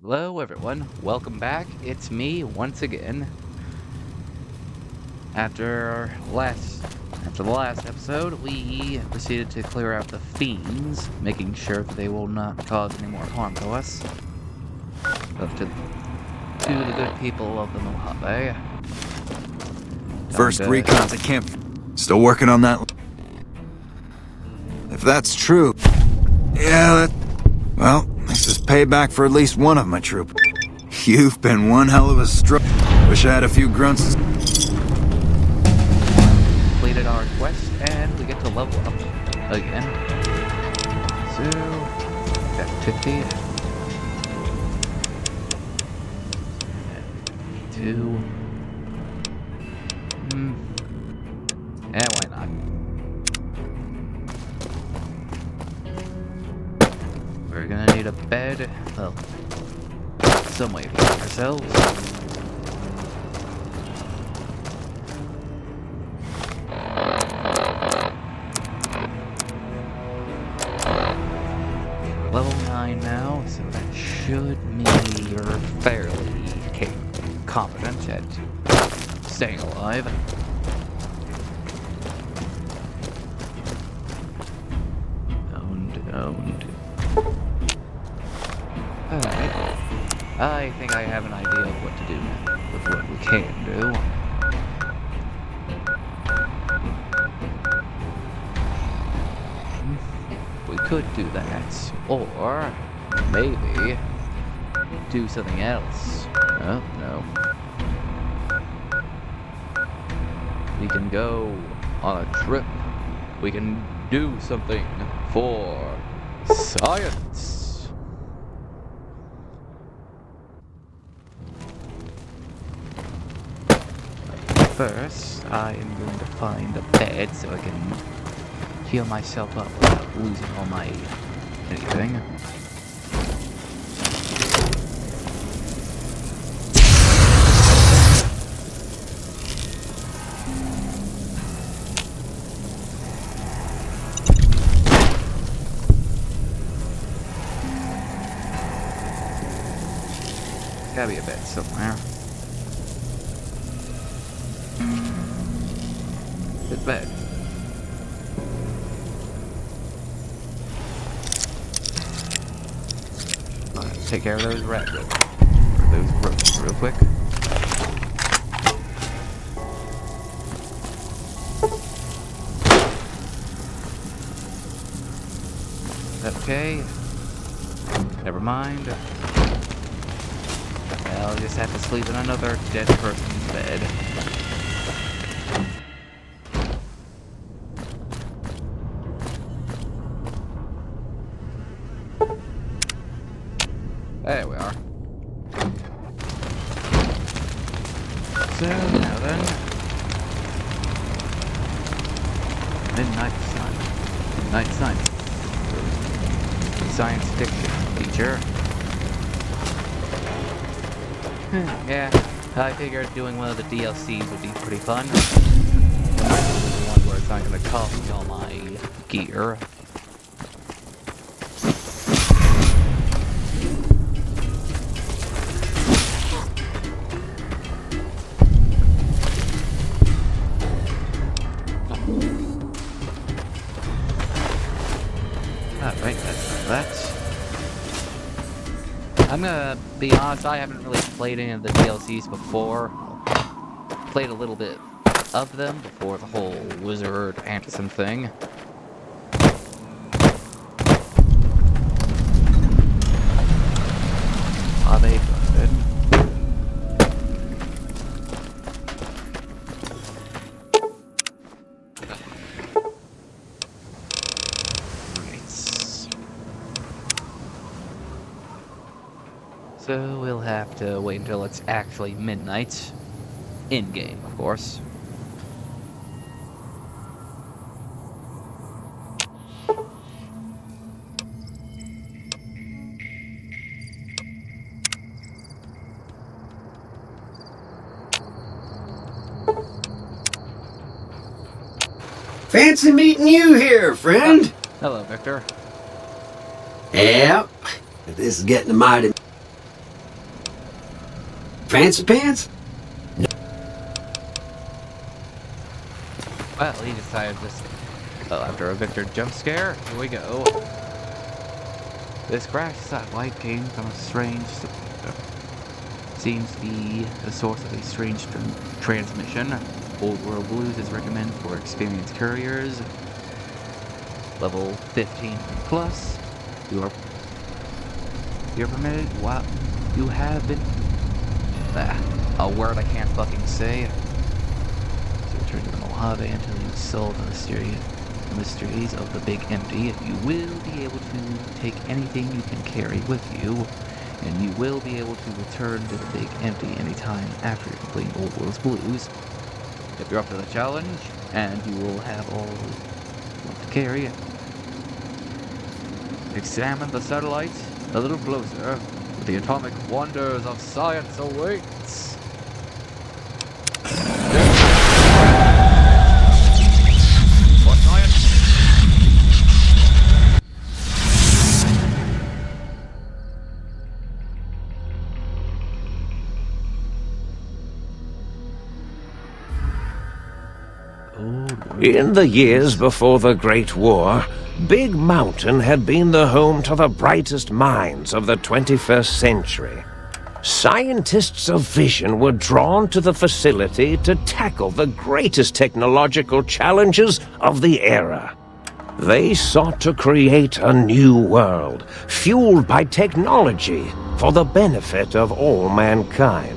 Hello everyone, welcome back. It's me once again. After the last episode, we proceeded to clear out the fiends, making sure that they will not cause any more harm to us. Up to the good people of the Mojave. First recons at camp. Still working on that. If that's true, well, this is payback for at least one of my troop. You've been one hell of a Wish I had a few grunts. Completed our quest, and we get to level up again. So, activity. 2. Why not? We're gonna need a bed. Well, some way to keep ourselves. Level 9 now, so that should mean you're fairly confident at staying alive. Owned. Alright. I think I have an idea of what to do now, with what we can do. We could do that, or maybe do something else. Oh, no. We can go on a trip. We can do something for science. First, I am going to find a bed so I can heal myself up without losing all my anything. Gotta be a bed somewhere. Good bed. Take care of those those ropes real quick. Okay. Never mind. I'll just have to sleep in another dead person's bed. There we are. So, now then. Midnight Sun. Midnight Sun. Science fiction teacher. Yeah, I figured doing one of the DLCs would be pretty fun. One where it's not gonna cost me all my gear. Alright, that's that. I'm gonna be honest, I haven't really played any of the DLCs before. Played a little bit of them before the whole Wizard Anderson thing. Are they busted? So we'll have to wait until it's actually midnight. In-game, of course. Fancy meeting you here, friend. Hello, Victor. Yep. This is getting mighty. fancy pants? Well, he decided to stay. Well, after a Victor jump scare, here we go. This crash satellite came from a strange... seems to be the source of a strange transmission. Old World Blues is recommended for experienced couriers. Level 15 plus. You're permitted. Wow. You have been... a word I can't fucking say. So return to the Mojave until you solve the mysteries of the Big Empty. You will be able to take anything you can carry with you, and you will be able to return to the Big Empty anytime after you complete Old World's Blues. If you're up to the challenge, and you will have all you want to carry, examine the satellite a little closer. The atomic wonders of science awaits. For science. In the years before the Great War, Big Mountain had been the home to the brightest minds of the 21st century. Scientists of vision were drawn to the facility to tackle the greatest technological challenges of the era. They sought to create a new world, fueled by technology for the benefit of all mankind.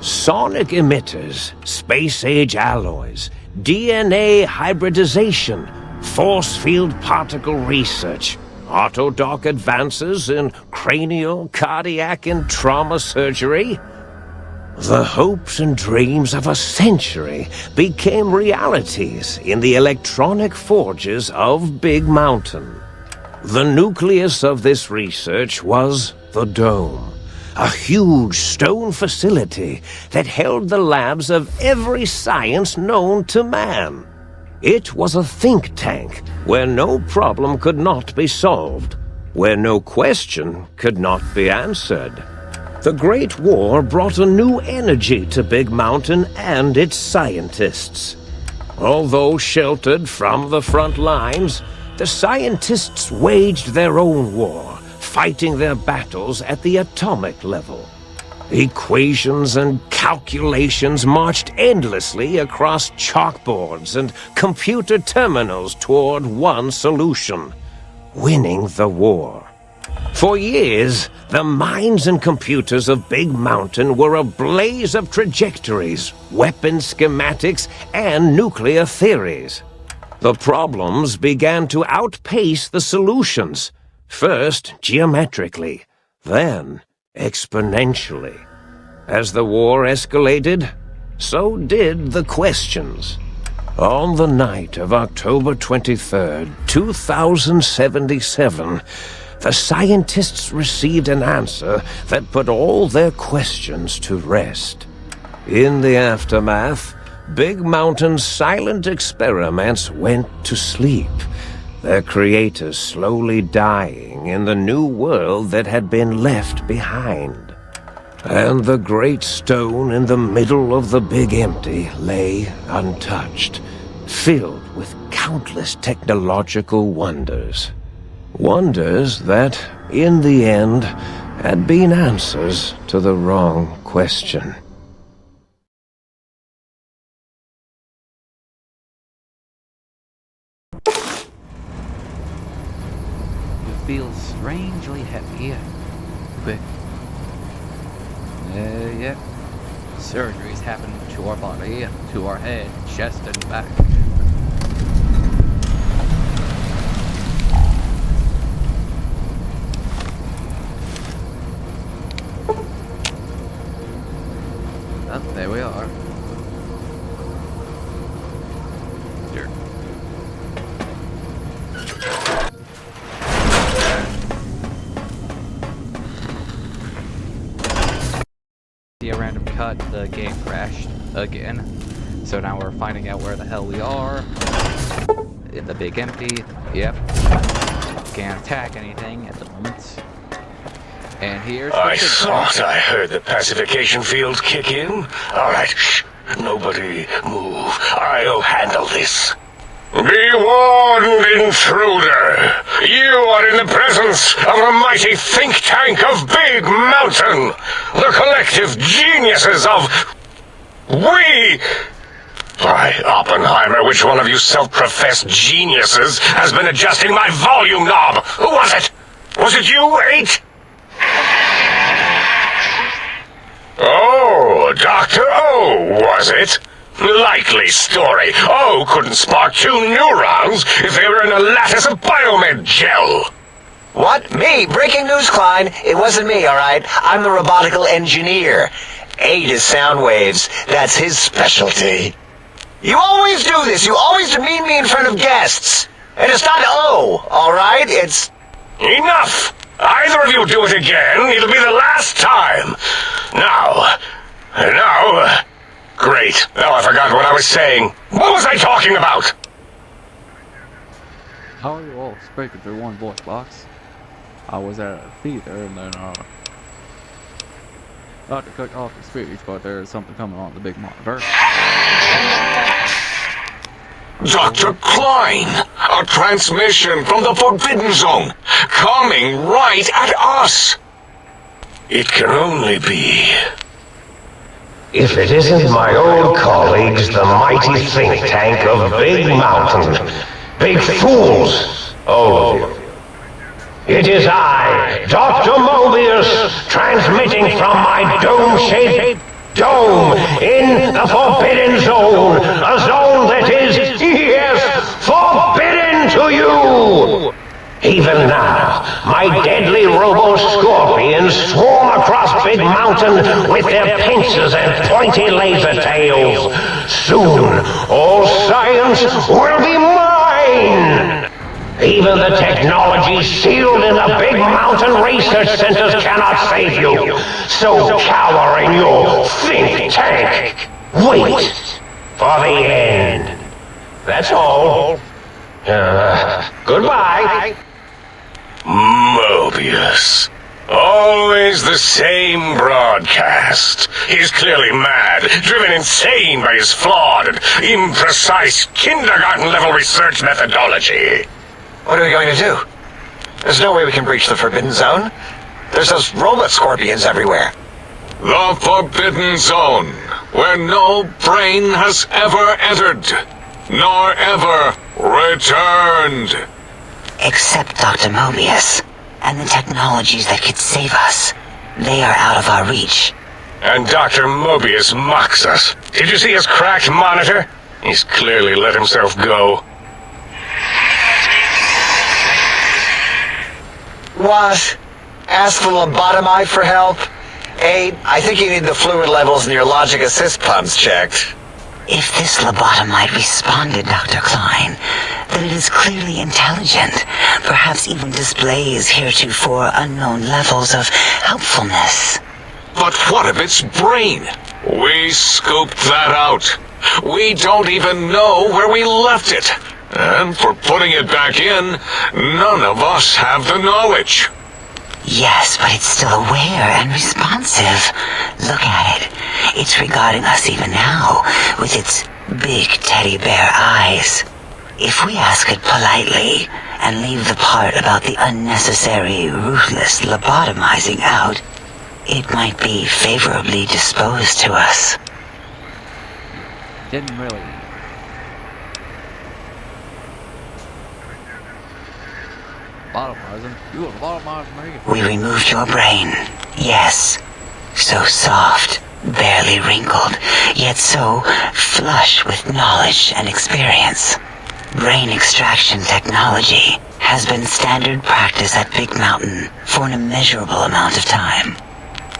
Sonic emitters, space-age alloys, DNA hybridization, force field particle research, autodoc advances in cranial, cardiac, and trauma surgery. The hopes and dreams of a century became realities in the electronic forges of Big Mountain. The nucleus of this research was the Dome, a huge stone facility that held the labs of every science known to man. It was a think tank where no problem could not be solved, where no question could not be answered. The Great War brought a new energy to Big Mountain and its scientists. Although sheltered from the front lines, the scientists waged their own war, fighting their battles at the atomic level. Equations and calculations marched endlessly across chalkboards and computer terminals toward one solution: winning the war. For years, the minds and computers of Big Mountain were a blaze of trajectories, weapon schematics, and nuclear theories. The problems began to outpace the solutions, first geometrically, then exponentially. As the war escalated, so did the questions. On the night of October 23rd, 2077, the scientists received an answer that put all their questions to rest. In the aftermath, Big Mountain's silent experiments went to sleep, their creators slowly dying in the new world that had been left behind. And the great stone in the middle of the Big Empty lay untouched, filled with countless technological wonders. Wonders that, in the end, had been answers to the wrong question. You feel strangely heavy. Quick. Yep. Surgeries happen to our body, to our head, chest, and back. Oh, there we are. Here. A random cut, the game crashed again. So now we're finding out where the hell we are. In the Big Empty. Yep. Can't attack anything at the moment. And here's I the thought I heard the pacification field kick in. All right, shh. Nobody move. I'll handle this. Be warned, intruder. You are in the presence of a mighty think tank of Big Mountain. The collective geniuses of... We... By Oppenheimer, which one of you self-professed geniuses has been adjusting my volume knob? Who was it? Was it you, 8? Oh, Dr. O, was it? Likely story. O couldn't spark 2 neurons if they were in a lattice of biomed gel. What? Me? Breaking news, Klein. It wasn't me, all right? I'm the robotical engineer. 8 is sound waves. That's his specialty. You always do this. You always demean me in front of guests. And it's not O, all right? It's... Enough! Either of you do it again, it'll be the last time. Now... Great. Now I forgot what I was saying. What was I talking about? How are you all speaking through one voice box? I was at a theater and then, Dr. cut off the speech, but there's something coming on the big monitor. Dr. Klein! A transmission from the Forbidden Zone! Coming right at us! It can only be... If it isn't my old colleagues, the mighty think tank of Big Mountain. Big fools, all of you. It is I, Dr. Mobius, transmitting from my dome-shaped dome in the Forbidden Zone. A zone that is, yes, forbidden to you! Even now, my deadly robo-scorpions swarm across Big Mountain with their pincers and pointy laser tails. Soon, all science will be mine! Even the technology sealed in the Big Mountain research centers cannot save you. So cower in your think tank. Wait for the end. That's all. Goodbye. Mobius. Always the same broadcast. He's clearly mad, driven insane by his flawed and imprecise kindergarten-level research methodology. What are we going to do? There's no way we can breach the Forbidden Zone. There's those robot scorpions everywhere. The Forbidden Zone, where no brain has ever entered, nor ever returned. Except Dr. Mobius, and the technologies that could save us. They are out of our reach. And Dr. Mobius mocks us. Did you see his cracked monitor? He's clearly let himself go. What? Ask the lobotomite for help? 8, I think you need the fluid levels in your logic assist pumps checked. If this lobotomite responded, Dr. Klein, then it is clearly intelligent, perhaps even displays heretofore unknown levels of helpfulness. But what of its brain? We scooped that out. We don't even know where we left it. And for putting it back in, none of us have the knowledge. Yes, but it's still aware and responsive. Look at it. It's regarding us even now, with its big teddy bear eyes. If we ask it politely, and leave the part about the unnecessary, ruthless lobotomizing out, it might be favorably disposed to us. Didn't really. Lobotomizing? You would lobotomize me? We removed your brain, yes. So soft, barely wrinkled, yet so flush with knowledge and experience. Brain extraction technology has been standard practice at Big Mountain for an immeasurable amount of time.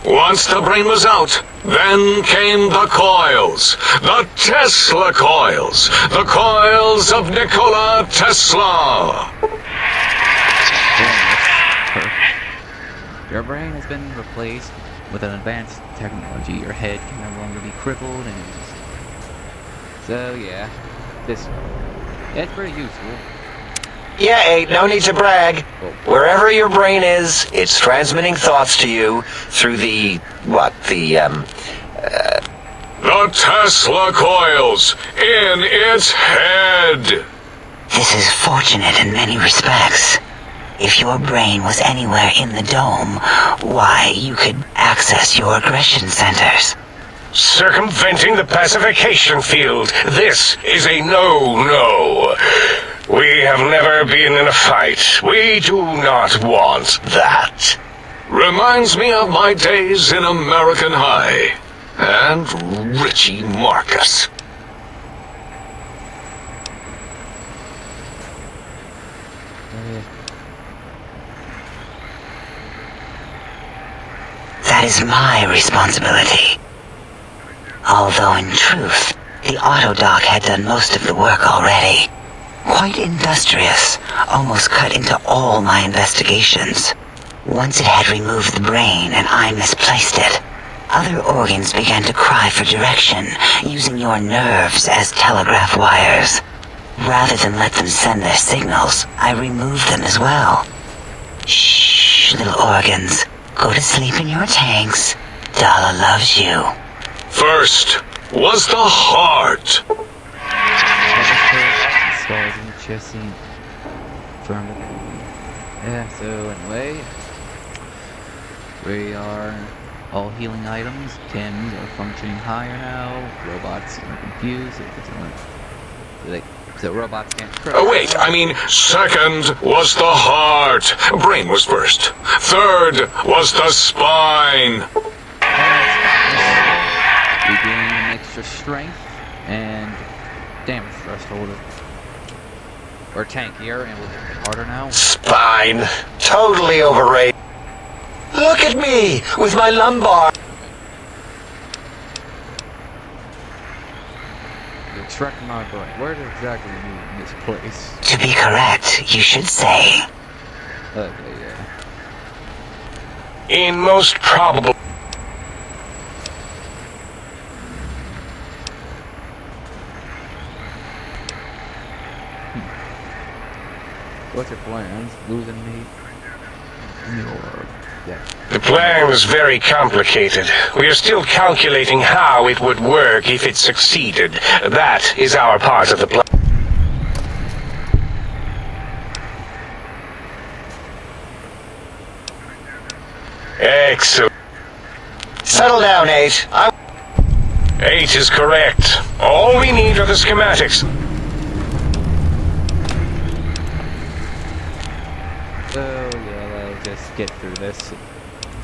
Once the brain was out, then came the coils. The Tesla coils. The coils of Nikola Tesla. Your brain has been replaced with an advanced technology. Your head can no longer be crippled and used. So yeah, it's pretty useful. Yeah, 8, no need to brag. Wherever your brain is, it's transmitting thoughts to you through the Tesla coils in its head. This is fortunate in many respects. If your brain was anywhere in the dome, why, you could access your aggression centers. Circumventing the pacification field. This is a no-no. We have never been in a fight. We do not want that. Reminds me of my days in American High. And Richie Marcus. That is my responsibility. Although in truth, the autodoc had done most of the work already. Quite industrious, almost cut into all my investigations. Once it had removed the brain and I misplaced it, other organs began to cry for direction, using your nerves as telegraph wires. Rather than let them send their signals, I removed them as well. Shh, little organs. Go to sleep in your tanks. Dala loves you. First was the heart. Skulls and chest and firm. Yeah, so anyway, we are all healing items. Tins are functioning higher now. Robots are confused. So robots can't crush. Oh, wait, I mean, second was the heart. Brain was first. Third was the spine. We gain an extra strength and damage threshold. We're tankier and we'll get harder now. spine. Totally overrated. Look at me with my lumbar. You're extracting my brain. Where exactly are you in this place? To be correct, you should say. Okay, yeah. In most probable... What's your plans? Losing me? Or... yeah. The plan was very complicated. We are still calculating how it would work if it succeeded. That is our part of the plan. Excellent. Settle down, 8. 8 is correct. All we need are the schematics. So, yeah, let's just get through this.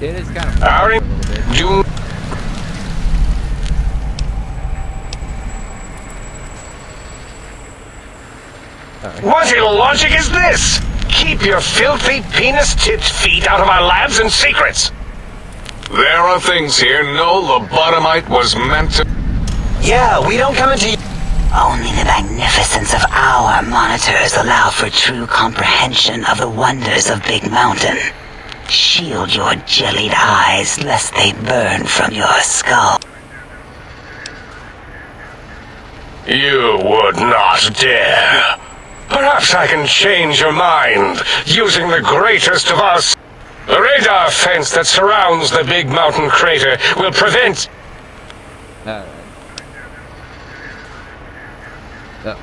It is kind of Our a little bit. do What illogic is this? Keep your filthy, penis-tipped feet out of our labs and secrets. There are things here no lobotomite was meant to... Yeah, we don't come into... Only the magnificence of our monitors allow for true comprehension of the wonders of Big Mountain. Shield your jellied eyes lest they burn from your skull. You would not dare. Perhaps I can change your mind, using the greatest of us. The radar fence that surrounds the Big Mountain crater will prevent... Alright. Oh.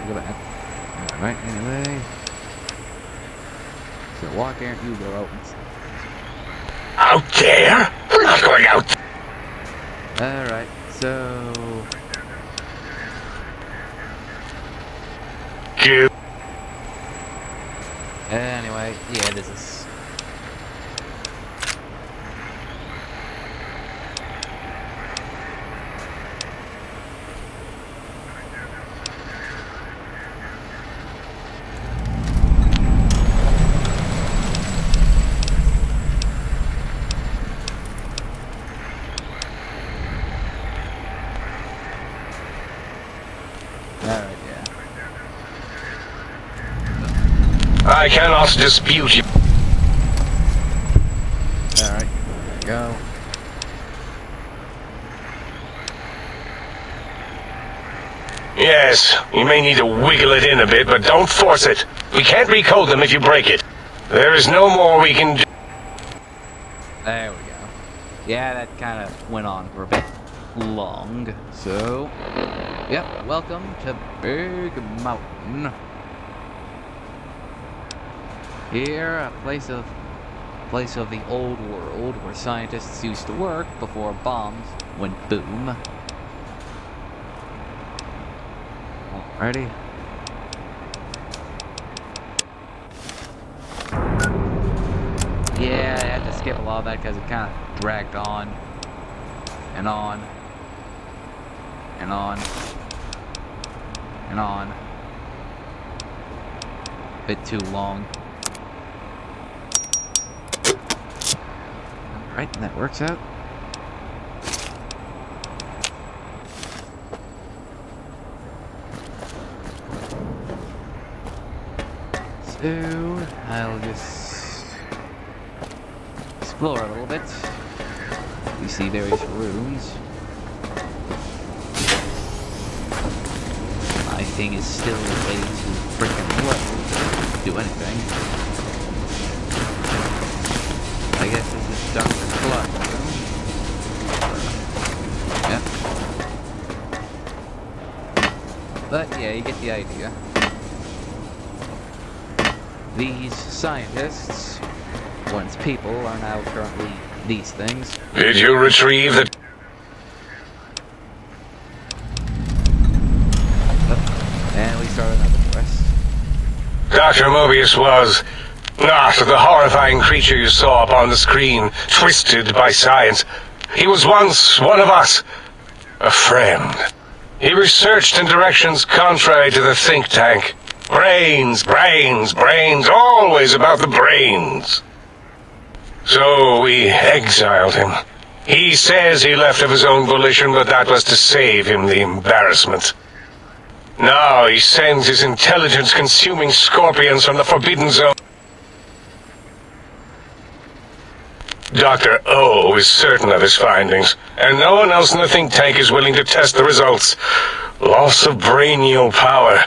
Go back. Alright, anyway. So why can't you go out and... Out there? We're not going out. Alright, so... Give anyway, yeah, this is... Alright, yeah. I cannot dispute you. Alright, there we go. Yes, you may need to wiggle it in a bit, but don't force it. We can't recode them if you break it. There is no more we can do. There we go. Yeah, that kind of went on for a bit long. So, yep, welcome to Big Mountain. Here, a place of the old world where scientists used to work before bombs went boom. Alrighty. Yeah, I had to skip a lot of that because it kind of dragged on and on and on and on. A bit too long. Alright, that works out. So, I'll just explore a little bit. We see various rooms. My thing is still way too freaking low to do anything. I guess this is Dr. Clark's room. Yep. But yeah, you get the idea. These scientists, once people, are now currently these things. Did you retrieve the... And we start another quest. Dr. Mobius was not the horrifying creature you saw up on the screen, twisted by science. He was once one of us, a friend. He researched in directions contrary to the think tank. Brains, brains, brains, always about the brains. So we exiled him. He says he left of his own volition, but that was to save him the embarrassment. Now he sends his intelligence-consuming scorpions from the Forbidden Zone. Dr. O is certain of his findings, and no one else in the think tank is willing to test the results. Loss of brainial power.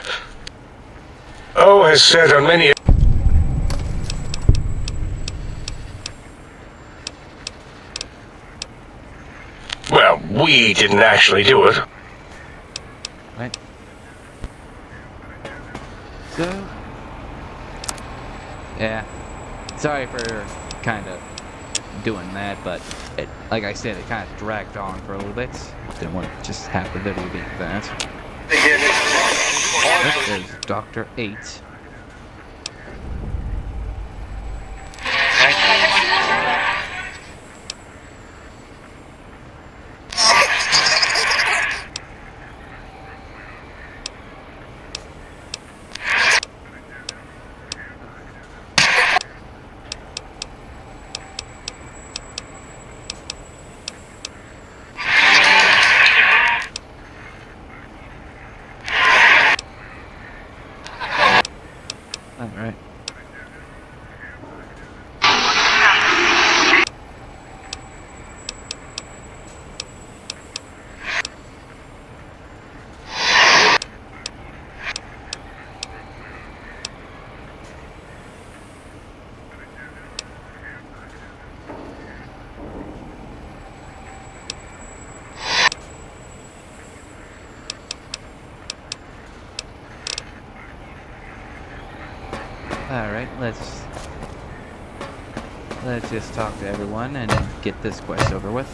O has said on many... Well, we didn't actually do it. Right. So, yeah. Sorry for kind of doing that, but it, like I said, it kind of dragged on for a little bit. Didn't want to just have the video be that. There's Dr. 8. Alright. Alright, let's just talk to everyone and get this quest over with.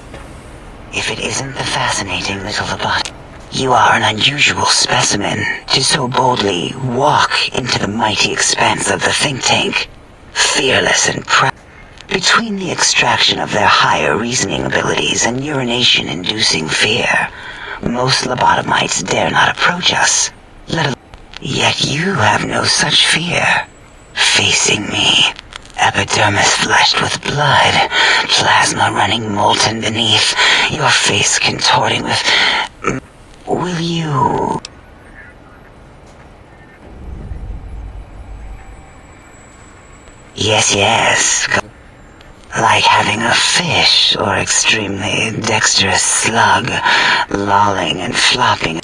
If it isn't the fascinating little lobotomy, you are an unusual specimen to so boldly walk into the mighty expanse of the think tank, fearless and proud. Between the extraction of their higher reasoning abilities and urination-inducing fear, most lobotomites dare not approach us, yet you have no such fear. Facing me, epidermis flushed with blood, plasma running molten beneath, your face contorting with... Will you... Yes. Like having a fish or extremely dexterous slug lolling and flopping.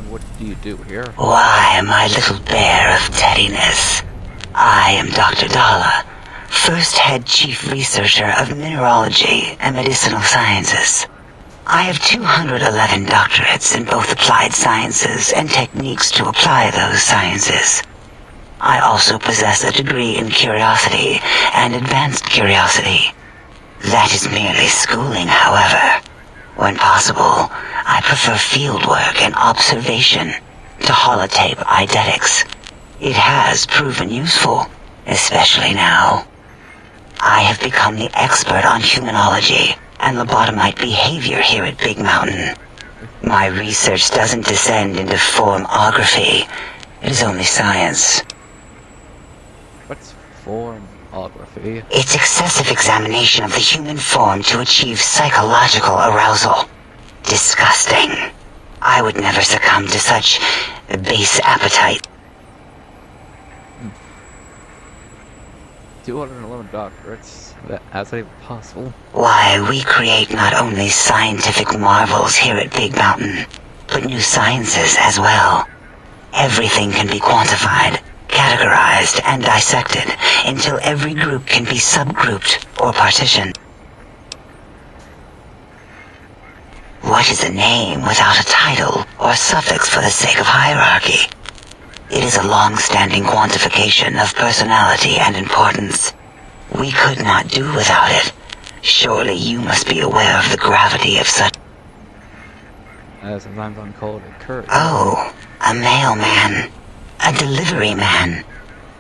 what do you do here? Why, my little bear of teddiness. I am Dr. Dalla, first head chief researcher of mineralogy and medicinal sciences. I have 211 doctorates in both applied sciences and techniques to apply those sciences. I also possess a degree in curiosity and advanced curiosity. That is merely schooling, however. When possible, I prefer fieldwork and observation to holotape eidetics. It has proven useful, especially now. I have become the expert on humanology and lobotomite behavior here at Big Mountain. My research doesn't descend into formography. It is only science. What's formography? It's excessive examination of the human form to achieve psychological arousal. Disgusting. I would never succumb to such base appetite. 211 doctorates. How's that even possible? Why, we create not only scientific marvels here at Big Mountain, but new sciences as well. Everything can be quantified, categorized, and dissected until every group can be subgrouped or partitioned. What is a name without a title or suffix for the sake of hierarchy? It is a long-standing quantification of personality and importance. We could not do without it. Surely you must be aware of the gravity of such... Sometimes I'm called a courier. Oh, a mailman. A delivery man.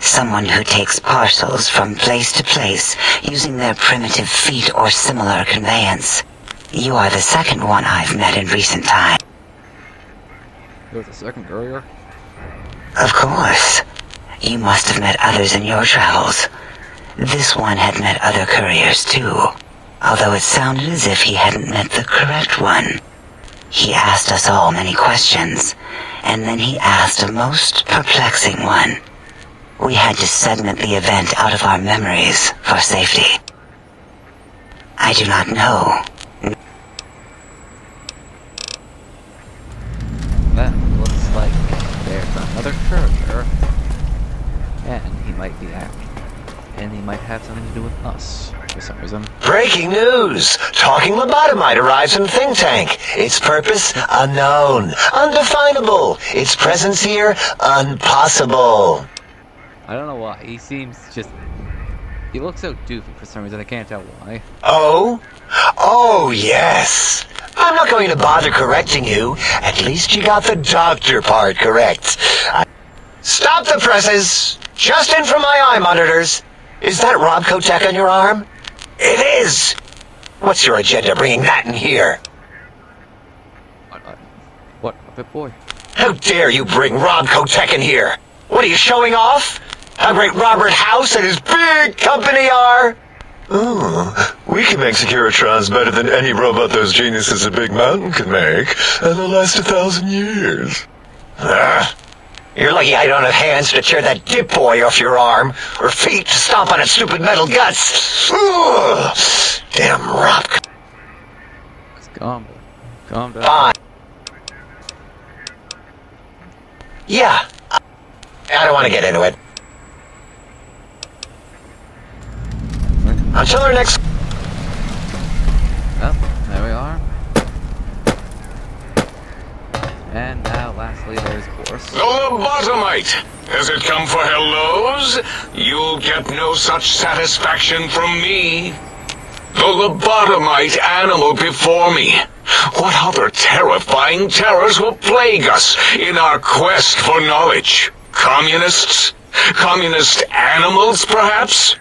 Someone who takes parcels from place to place using their primitive feet or similar conveyance. You are the second one I've met in recent time. You're the second courier? Of course. You must have met others in your travels. This one had met other couriers too, although it sounded as if he hadn't met the correct one. He asked us all many questions, and then he asked a most perplexing one. We had to segment the event out of our memories for safety. I do not know. That looks like there's another courier. And he might be acting. And he might have something to do with us, for some reason. Breaking news! Talking lobotomite arrives in think tank. Its purpose, unknown. Undefinable. Its presence here, impossible. I don't know why. He seems just... He looks so doofy for some reason. I can't tell why. Oh? Oh, yes. I'm not going to bother correcting you. At least you got the doctor part correct. Stop the presses! Just in from my eye monitors. Is that Rob Kotek on your arm? It is! What's your agenda bringing that in here? What, Puppet Boy? How dare you bring Rob Kotek in here? What are you showing off? How great Robert House and his big company are? Oh, we can make Securitrons better than any robot those geniuses at Big Mountain can make, and they'll last 1,000 years. You're lucky I don't have hands to tear that dip boy off your arm, or feet to stomp on its stupid metal guts. Ugh. Damn Rob. Just calm down. Calm down. Fine. Yeah. I don't want to get into it. Until our next... Well, there we are. And now, lastly, there's course. The lobotomite! Has it come for hellos? You'll get no such satisfaction from me. The lobotomite animal before me. What other terrifying terrors will plague us in our quest for knowledge? Communists? Communist animals, perhaps?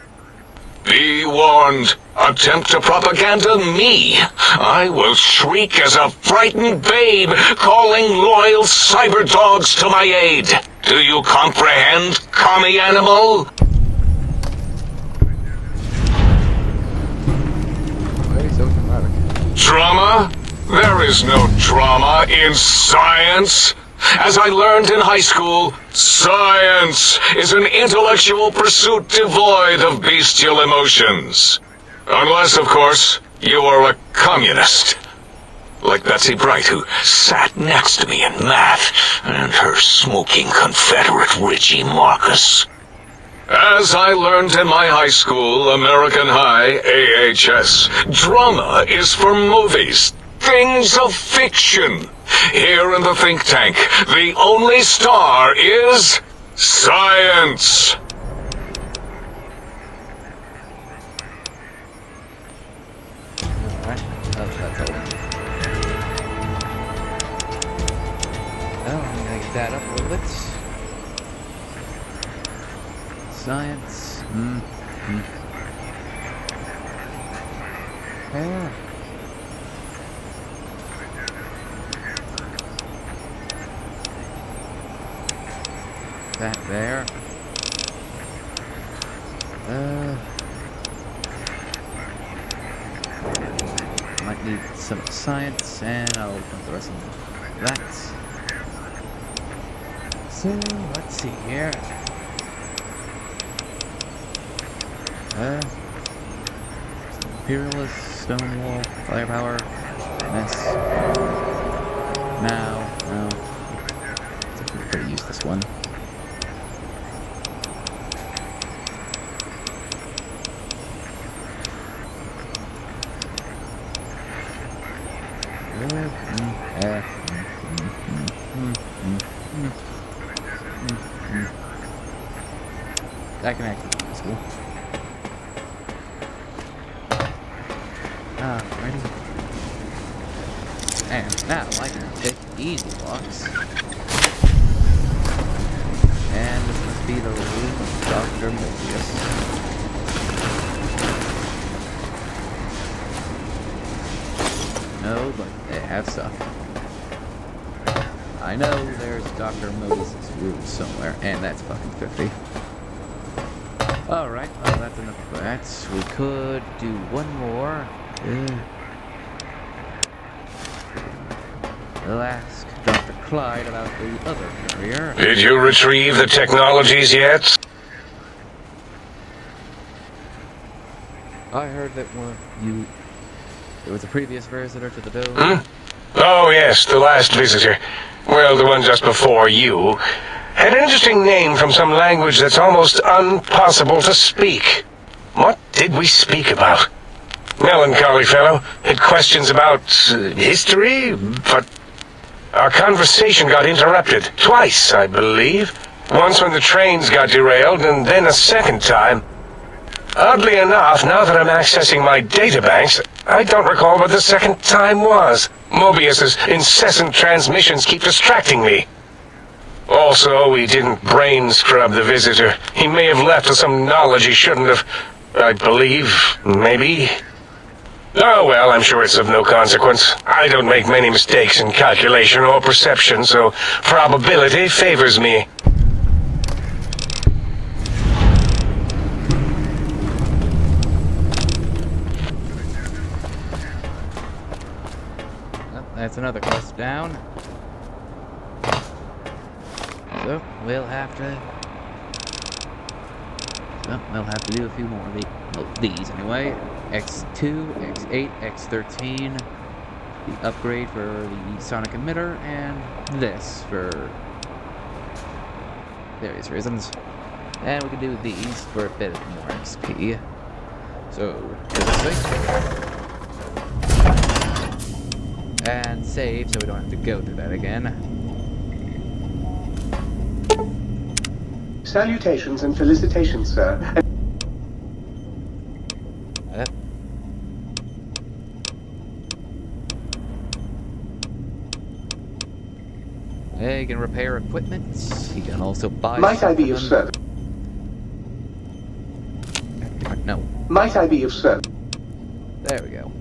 Be warned. Attempt to propaganda me. I will shriek as a frightened babe, calling loyal cyber dogs to my aid. Do you comprehend, commie animal? Why are you so dramatic? Drama? There is no drama in science. As I learned in high school, science is an intellectual pursuit devoid of bestial emotions. Unless, of course, you are a communist. Like Betsy Bright, who sat next to me in math, and her smoking Confederate Richie Marcus. As I learned in my high school, American High, AHS, drama is for movies, things of fiction. Here in the think tank, the only star is science. Alright. Oh, that's all. Oh, I'm gonna get that up a little bit. Science. Yeah. That there. Might need some science, and I'll dump the rest of that. So, let's see here. Imperialist, Stonewall, Firepower, Mess. Now, no. I think we could use this one. That can actually be useful. Ready? And now I can pick easy blocks. And this must be the room of Dr. Mobius. No, but they have stuff. I know there's Dr. Mobius' room somewhere, and that's fucking 50. Alright, well that's enough of that. We could do one more. We'll ask Dr. Clyde about the other carrier. Did you retrieve the technologies yet? I heard that there was a previous visitor to the dome. Oh, yes, the last visitor. Well, the one just before you. Had an interesting name from some language that's almost impossible to speak. What did we speak about? Melancholy fellow. Had questions about history, but our conversation got interrupted. Twice, I believe. Once when the trains got derailed, and then a second time. Oddly enough, now that I'm accessing my databanks, I don't recall what the second time was. Mobius's incessant transmissions keep distracting me. Also, we didn't brain scrub the visitor. He may have left with some knowledge he shouldn't have. I believe, maybe. Oh well, I'm sure it's of no consequence. I don't make many mistakes in calculation or perception, so probability favors me. Well, that's another quest down. So, we'll have to do a few more of these anyway. X2, X8, X13, the upgrade for the sonic emitter, and this for various reasons. And we can do these for a bit more XP. So, do this thing. And save so we don't have to go through that again. Salutations and felicitations, sir. He can repair equipment. He can also buy. Might I be of service? No. Might I be of service? There we go.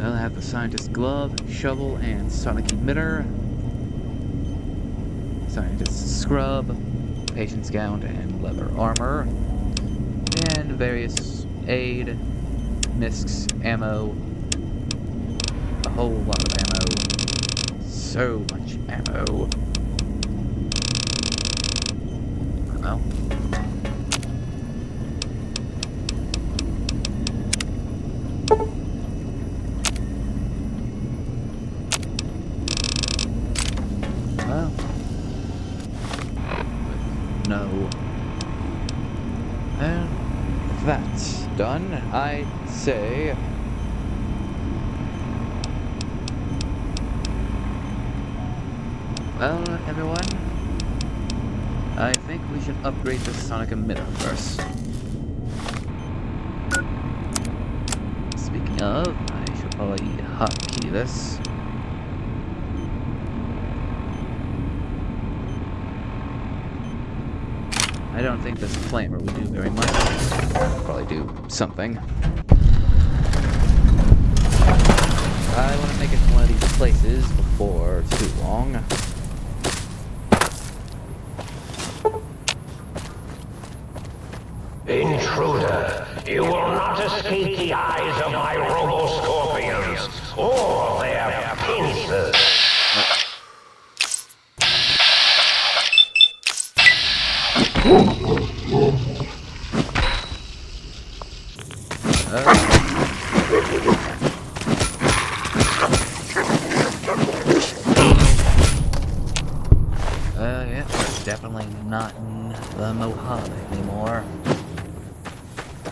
I'll have the scientist glove, shovel, and sonic emitter. Scientist scrub, patient's gown, and leather armor. And various aid, miscs, ammo. A whole lot of ammo. So much ammo. Well. know. And if that's done, I'd say... Well, everyone, I think we should upgrade the sonic emitter first. Speaking of, I should probably hotkey this. I don't think this flamer will do very much. Probably do something. I want to make it in one of these places before too long. Intruder, you will not escape the eyes of my robo-scorpions or their pincers. Yeah, definitely not in the Mojave anymore.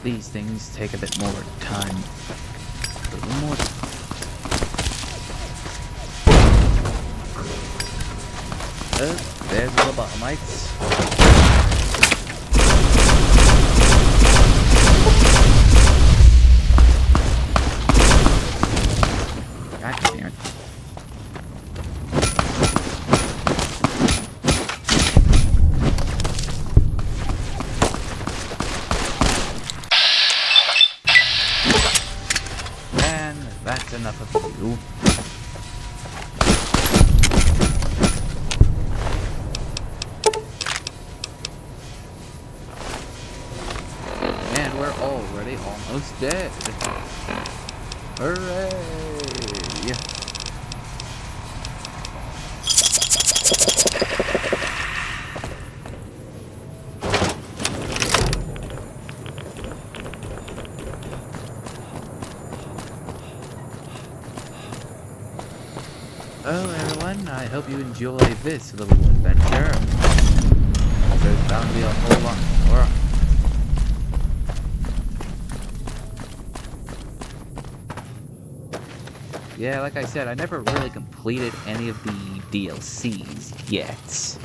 These things take a bit more time. A little more. There's the lobotomites. God damn it. And that's enough of you. And we're already almost dead. Hooray! Oh, everyone, I hope you enjoy this little adventure. There's bound to be a whole lot more. Yeah, like I said, I never really completed any of the DLCs yet.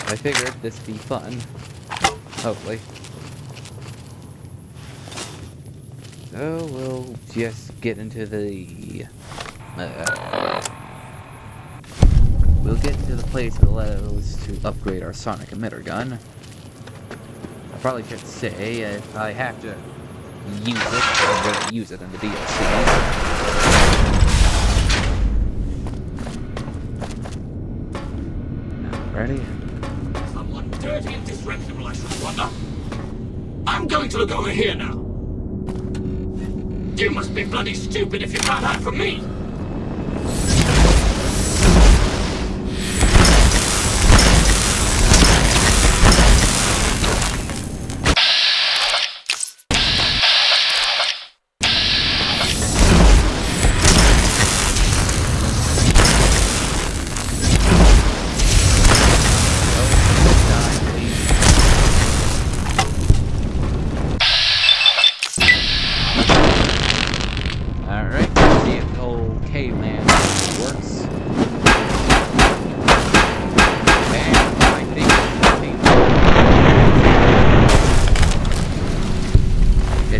I figured this would be fun. Hopefully. So we'll just get into the... we'll get into the place that allows to upgrade our sonic emitter gun. I probably should say, if I have to use it, I'm going to use it in the DLC. Ready? Someone dirty and disreputable, I should wonder. I'm going to look over here now. You must be bloody stupid if you can't hide from me.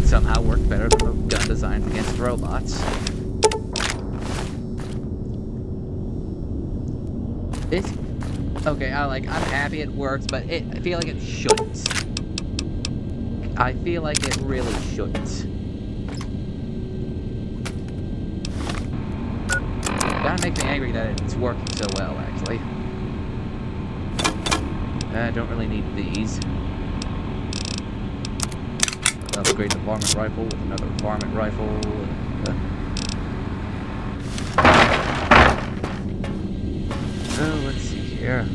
Somehow worked better than a gun designed against robots. It's okay. I'm happy it works, but I feel like it shouldn't. I feel like it really shouldn't. That makes me angry that it's working so well, actually. I don't really need these. Upgrade the varmint rifle with another varmint rifle. Oh, let's see here.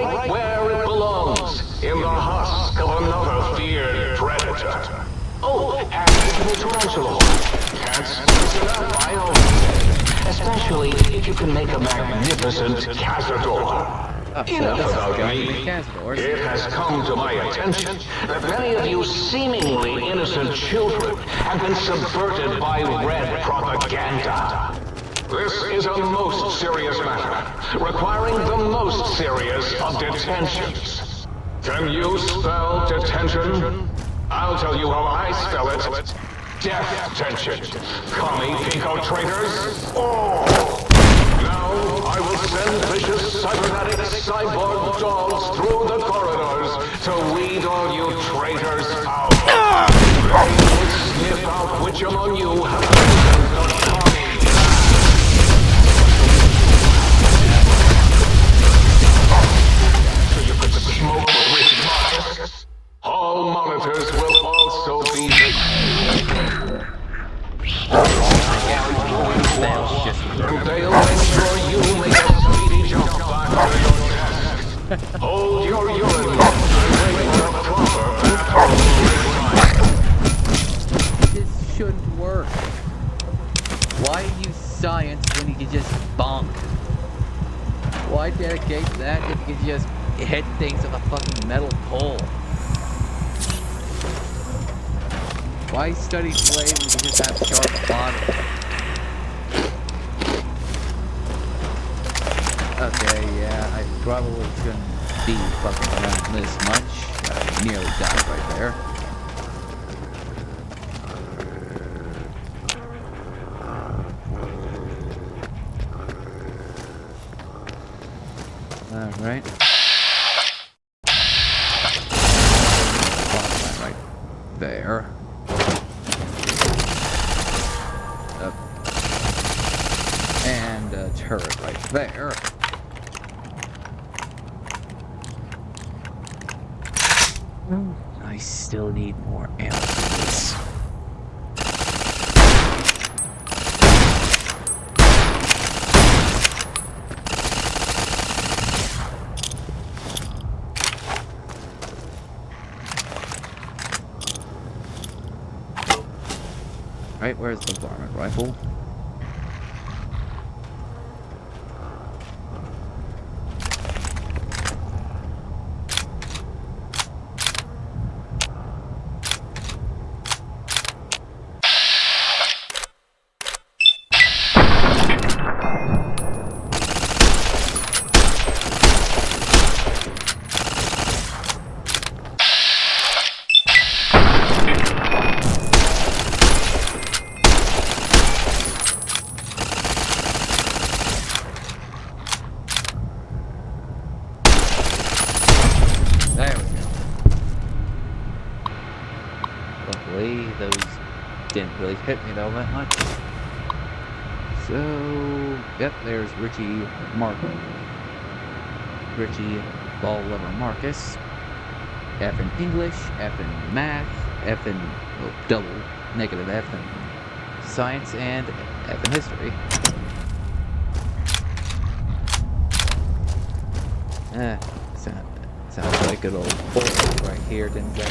right where it belongs, in the husk of another feared predator. Oh, and the tarantula. Can't stress enough, I always say. Especially if you can make a magnificent cazador. Enough about me. It has come to my attention that many of you seemingly innocent children have been subverted by red propaganda. This is a most serious matter, requiring the most serious of detentions. Can you spell detention? I'll tell you how I spell it. Death tension. Commie pinko traitors. Oh! Now I will send vicious cybernetic cyborg dolls through the corridors to weed all you traitors out. They will sniff out which among you have poisoned the commie. So you could smoke with Marcus. All monitors will also be and they'll make sure you make a speedy jump back to your desk. Hold your urine and wait for a proper bathroom. This shouldn't work. Why use science when you can just bonk? Why dedicate that if you can just hit things with a fucking metal pole? Why study blade when you can just have sharp bottom? Okay, yeah, I probably shouldn't be fucking around this much. I nearly died right there. Alright. Right there. Up. And a turret right there. I still need more ammo for this. Right, where's the varmint rifle? There we go. Luckily, those didn't really hit me though that much. So, yep, there's Richie Ball Lover Marcus. F in English, F in Math, F in double, negative F in Science, and F in History. Sounds like good old boy right here, didn't it?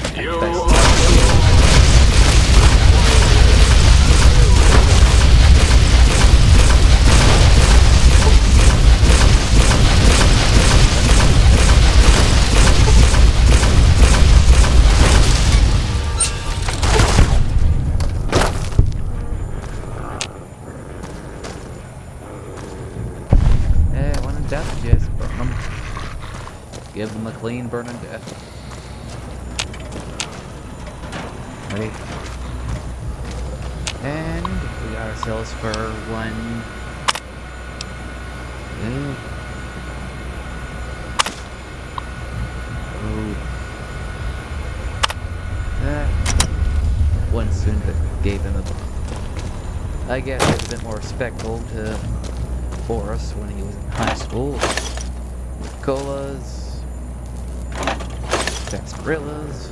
When in doubt, just burn them. Give them a clean burning death. Ready? And we got ourselves for one. One student that gave him a, I guess, a bit more respectful to Boris when he was in high school. Colas, sarsaparillas.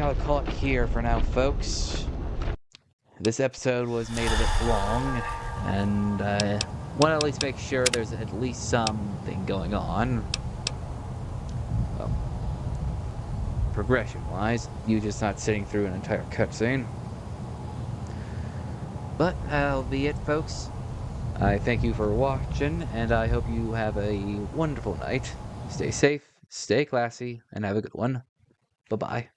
I'll call it here for now, folks. This episode was made a bit long, and I want to at least make sure there's at least something going on. Well, progression-wise, you just not sitting through an entire cutscene. But that'll be it, folks. I thank you for watching, and I hope you have a wonderful night. Stay safe, stay classy, and have a good one. Bye-bye.